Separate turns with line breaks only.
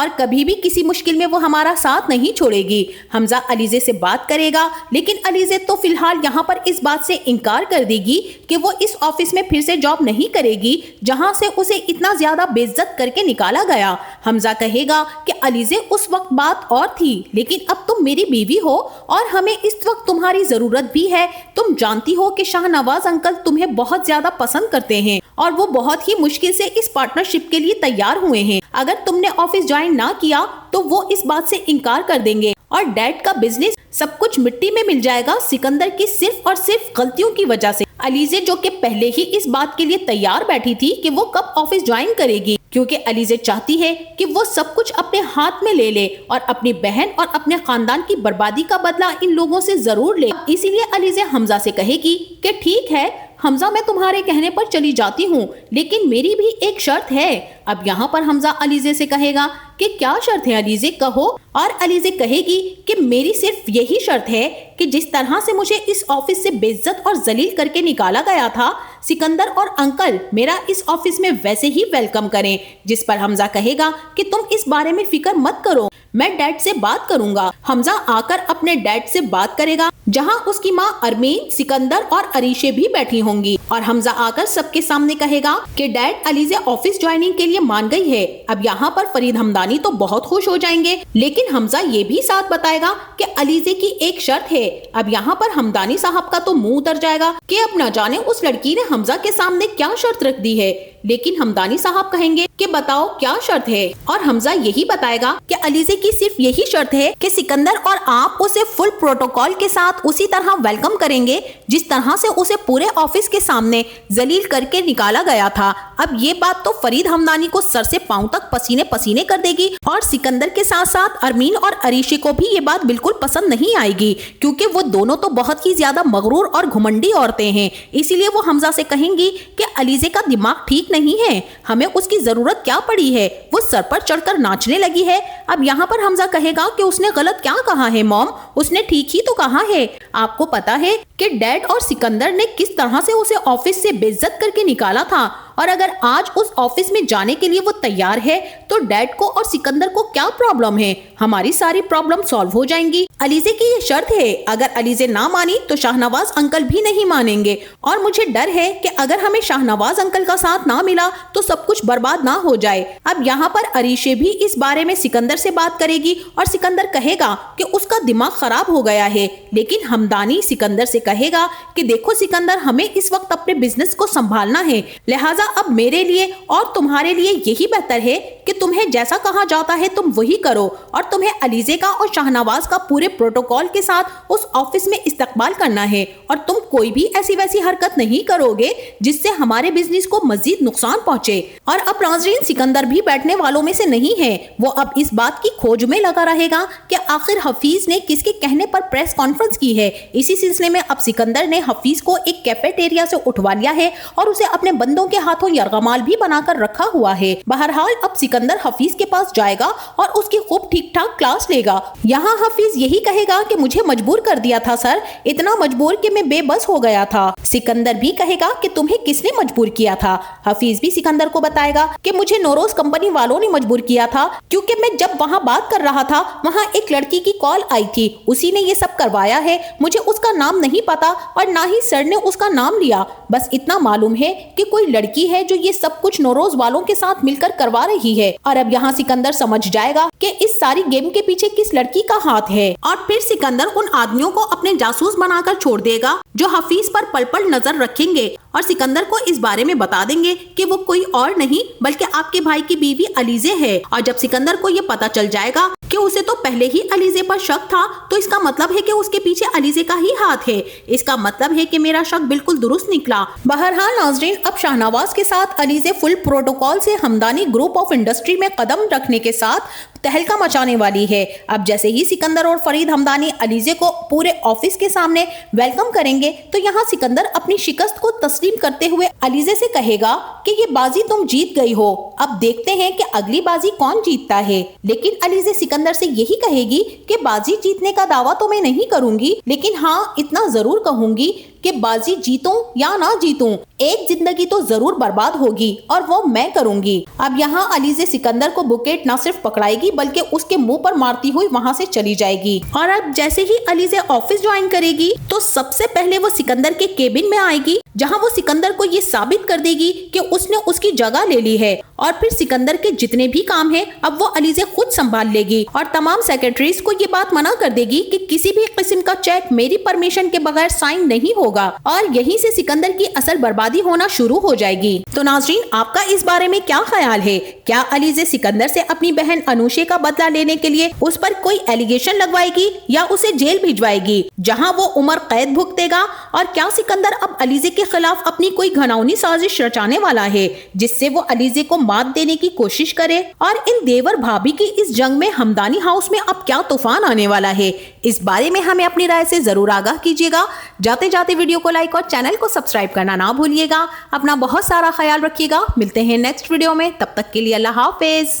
اور کبھی بھی کسی مشکل میں وہ ہمارا ساتھ نہیں چھوڑے گی۔ حمزہ علیزے سے بات کرے گا، لیکن علیزے تو فی الحال یہاں پر اس بات سے انکار کر دے گی کہ وہ اس آفس میں پھر سے جاب نہیں کرے گی جہاں سے اسے اتنا زیادہ بے عزت کر کے نکالا گیا۔ حمزہ کہے گا کہ علیزے اس وقت بات اور تھی، لیکن اب تم میری بیوی ہو اور ہمیں اس وقت تمہاری ضرورت بھی ہے۔ تم جانتی ہو کہ شاہ نواز انکل تمہیں بہت زیادہ پسند کرتے ہیں اور وہ بہت ہی مشکل سے اس پارٹنرشپ کے لیے تیار ہوئے ہیں۔ اگر تم نے آفس جوائن نہ کیا تو وہ اس بات سے انکار کر دیں گے اور ڈیڈ کا بزنس سب کچھ مٹی میں مل جائے گا سکندر کی صرف اور صرف غلطیوں کی وجہ سے۔ علیزے جو کہ پہلے ہی اس بات کے لیے تیار بیٹھی تھی کہ وہ کب آفس جوائن کرے گی، کیونکہ علیزے چاہتی ہے کہ وہ سب کچھ اپنے ہاتھ میں لے لے اور اپنی بہن اور اپنے خاندان کی بربادی کا بدلہ ان لوگوں سے ضرور لے۔ اسی لیے علیزے حمزہ سے کہے گی کہ ٹھیک ہے حمزہ، میں تمہارے کہنے پر چلی جاتی ہوں، لیکن میری بھی ایک شرط ہے۔ اب یہاں پر حمزہ علیزے سے کہے گا کہ کیا شرط ہے علیزے، کہو۔ اور علیزے کہے گی کہ میری صرف یہی شرط ہے کہ جس طرح سے مجھے اس آفس سے بے عزت اور ذلیل کر کے نکالا گیا تھا، سکندر اور انکل میرا اس آفس میں ویسے ہی ویلکم کریں۔ جس پر حمزہ کہے گا کہ تم اس بارے میں فکر مت کرو، میں ڈیڈ سے بات کروں گا۔ حمزہ آ کر اپنے ڈیڈ سے بات کرے گا جہاں اس کی ماں ارمین، سکندر اور عریشے بھی بیٹھی ہوں گی، اور حمزہ آ کر سب کے سامنے کہے گا کہ ڈیڈ علیزے آفس جوائننگ کے لیے مان گئی ہے۔ اب یہاں پر فرید ہمدانی تو بہت خوش ہو جائیں گے، لیکن حمزہ یہ بھی ساتھ بتائے گا کہ علیزے کی ایک شرط ہے۔ اب یہاں پر ہمدانی صاحب کا تو منہ اتر جائے گا کہ اب نہ جانے اس لڑکی نے حمزہ کے سامنے کیا شرط رکھ دی ہے، لیکن ہمدانی صاحب کہیں گے کہ بتاؤ کیا شرط ہے، اور حمزہ یہی بتائے گا کہ علیزے کی صرف یہی شرط ہے کہ سکندر اور آپ اسے فل پروٹوکول کے ساتھ اسی طرح ویلکم کریں گے جس طرح سے اسے پورے آفس کے سامنے ذلیل کر کے نکالا گیا تھا۔ اب یہ بات تو فرید ہمدانی کو سر سے پاؤں تک پسینے پسینے کر دے گی، اور سکندر کے ساتھ ساتھ ارمین اور عریشے کو بھی یہ بات بالکل پسند نہیں آئے گی، کیونکہ وہ دونوں تو بہت ہی زیادہ مغرور اور گھمنڈی عورتیں ہیں۔ اسی لیے وہ حمزہ سے کہیں گی کہ علیزے کا دماغ ٹھیک نہیں ہے، ہمیں اس کی ضرورت کیا پڑی ہے، وہ سر پر چڑھ کر ناچنے لگی ہے۔ اب یہاں پر حمزہ کہے گا کہ اس نے غلط کیا کہا ہے موم، اس نے ٹھیک ہی تو کہا ہے۔ آپ کو پتا ہے کہ ڈیڈ اور سکندر نے کس طرح سے اسے آفس سے بے عزت کر کے نکالا تھا، اور اگر آج اس آفس میں جانے کے لیے وہ تیار ہے تو ڈیڈ کو اور سکندر کو کیا پرابلم ہے، ہماری ساری پرابلم سالو ہو جائیں گی۔ علیزے کی یہ شرط ہے، اگر علیزے نہ مانی تو شاہ نواز انکل بھی نہیں مانیں گے، اور مجھے ڈر ہے کہ اگر ہمیں شاہ نواز انکل کا ساتھ نہ ملا تو سب کچھ برباد نہ ہو جائے۔ اب یہاں پر عریشے بھی اس بارے میں سکندر سے بات کرے گی، اور سکندر کہے گا کہ اس کا دماغ خراب ہو گیا ہے، لیکن ہمدانی سکندر سے کہے گا کہ دیکھو سکندر، ہمیں اس وقت اپنے بزنس کو سنبھالنا ہے، لہٰذا اب میرے لیے اور تمہارے لیے یہی بہتر ہے کہ تمہیں جیسا کہا جاتا ہے تم وہی کرو، اور تمہیں علیزے کا اور شاہ نواز کا پورے پروٹوکول کے ساتھ اس آفس میں استقبال کرنا ہے، اور تم کوئی بھی ایسی ویسی حرکت نہیں کرو گے جس سے ہمارے بزنس کو مزید نقصان پہنچے۔ اور اب ناظرین، سکندر بھی بیٹھنے والوں میں سے نہیں ہے، وہ اب اس بات کی کھوج میں لگا رہے گا کہ آخر حفیظ نے کس کے کہنے پر پریس کانفرنس کی ہے۔ اسی سلسلے میں اب سکندر نے حفیظ کو ایک کیفیٹیریا سے اٹھوا لیا ہے اور اسے اپنے بندوں کے ہاتھوں یرغمال بھی بنا کر رکھا ہوا ہے۔ بہرحال اب سکندر حفیظ کے پاس جائے گا اور اس کی خوب ٹھیک ٹھاک کلاس لے گا۔ یہاں حفیظ یہی کہے گا کہ مجھے مجبور کر دیا تھا سر، اتنا مجبور کہ میں بے بس ہو گیا تھا۔ سکندر بھی کہے گا کہ تمہیں کس نے مجبور کیا تھا؟ حفیظ بھی سکندر کو بتائے گا کہ مجھے نوروز کمپنی والوں نے مجبور کیا تھا، کیونکہ میں جب وہاں بات کر رہا تھا وہاں ایک لڑکی کی کال آئی تھی، اسی نے یہ سب کروایا ہے، مجھے اس کا نام نہیں پتا اور نہ ہی سر نے اس کا نام لیا، بس اتنا معلوم ہے کہ کوئی لڑکی ہے جو یہ سب کچھ نوروز والوں کے ساتھ مل کر کروا رہی ہے۔ اور اب یہاں سکندر سمجھ جائے گا کہ اس ساری گیم کے پیچھے کس لڑکی کا ہاتھ ہے، اور پھر سکندر ان آدمیوں کو اپنے جاسوس بنا کر چھوڑ دے گا جو حفیظ پر پل پل نظر رکھیں گے اور سکندر کو اس بارے میں بتا دیں گے کہ وہ کوئی اور نہیں بلکہ آپ کے بھائی کی بیوی علیزے ہے۔ اور جب سکندر کو یہ پتا چل جائے گا کہ اسے تو پہلے ہی علیزے پر شک تھا، تو اس کا مطلب ہے کہ اس کے پیچھے علیزے کا ہی ہاتھ ہے، اس کا مطلب ہے کہ میرا شک بالکل درست نکلا۔ بہرحال ناظرین، اب شاہ نواز کے ساتھ علیزے فل پروٹوکول سے ہمدانی گروپ آف انڈسٹری میں قدم رکھنے کے ساتھ تہلکہ مچانے والی ہے۔ اب جیسے ہی سکندر اور فرید ہمدانی علیزے کو پورے آفس کے سامنے ویلکم کریں گے تو یہاں سکندر اپنی شکست کو تسلیم کرتے ہوئے علیزے سے کہے گا کہ یہ بازی تم جیت گئی ہو، اب دیکھتے ہیں کہ اگلی بازی کون جیتتا ہے۔ لیکن علیزے سکندر سے یہی کہے گی کہ بازی جیتنے کا دعویٰ تو میں نہیں کروں گی، لیکن ہاں اتنا ضرور کہوں گی کہ بازی جیتوں یا نہ جیتوں، ایک زندگی تو ضرور برباد ہوگی اور وہ میں کروں گی۔ اب یہاں علیزے سکندر کو بکیٹ نہ صرف پکڑائے گی بلکہ اس کے منہ پر مارتی ہوئی وہاں سے چلی جائے گی، اور اب جیسے ہی علیزے آفس جوائن کرے گی تو سب سے پہلے وہ سکندر کے کیبن میں آئے گی، جہاں وہ سکندر کو یہ ثابت کر دے گی کہ اس نے اس کی جگہ لے لی ہے، اور پھر سکندر کے جتنے بھی کام ہیں اب وہ علیزے خود سنبھال لے گی، اور تمام سیکرٹریز کو یہ بات منع کر دے گی کہ کسی بھی قسم کا چیک میری پرمیشن کے بغیر سائن نہیں ہوگا، اور یہیں سے سکندر کی اصل بربادی ہونا شروع ہو جائے گی۔ تو ناظرین، آپ کا اس بارے میں کیا خیال ہے؟ کیا علیزے سکندر سے اپنی بہن انوشے کا بدلہ لینے کے لیے اس پر کوئی ایلیگیشن لگوائے گی یا اسے جیل بھجوائے گی جہاں وہ عمر قید بھگتے گا؟ اور کیا سکندر اب علیزے کے خلاف اپنی کوئی گھناؤنی سازش رچانے والا ہے جس سے وہ علیزے کو مات دینے کی کوشش کرے؟ اور ان دیور بھابھی کی اس جنگ میں ہمدانی ہاؤس میں اب کیا طوفان آنے والا ہے؟ اس بارے میں ہمیں اپنی رائے سے ضرور آگاہ کیجیے گا۔ جاتے جاتے ویڈیو کو لائک اور چینل کو سبسکرائب کرنا نہ بھولیے گا۔ اپنا بہت سارا خیال رکھیے گا۔ ملتے ہیں نیکسٹ ویڈیو میں، تب تک کے لیے اللہ حافظ۔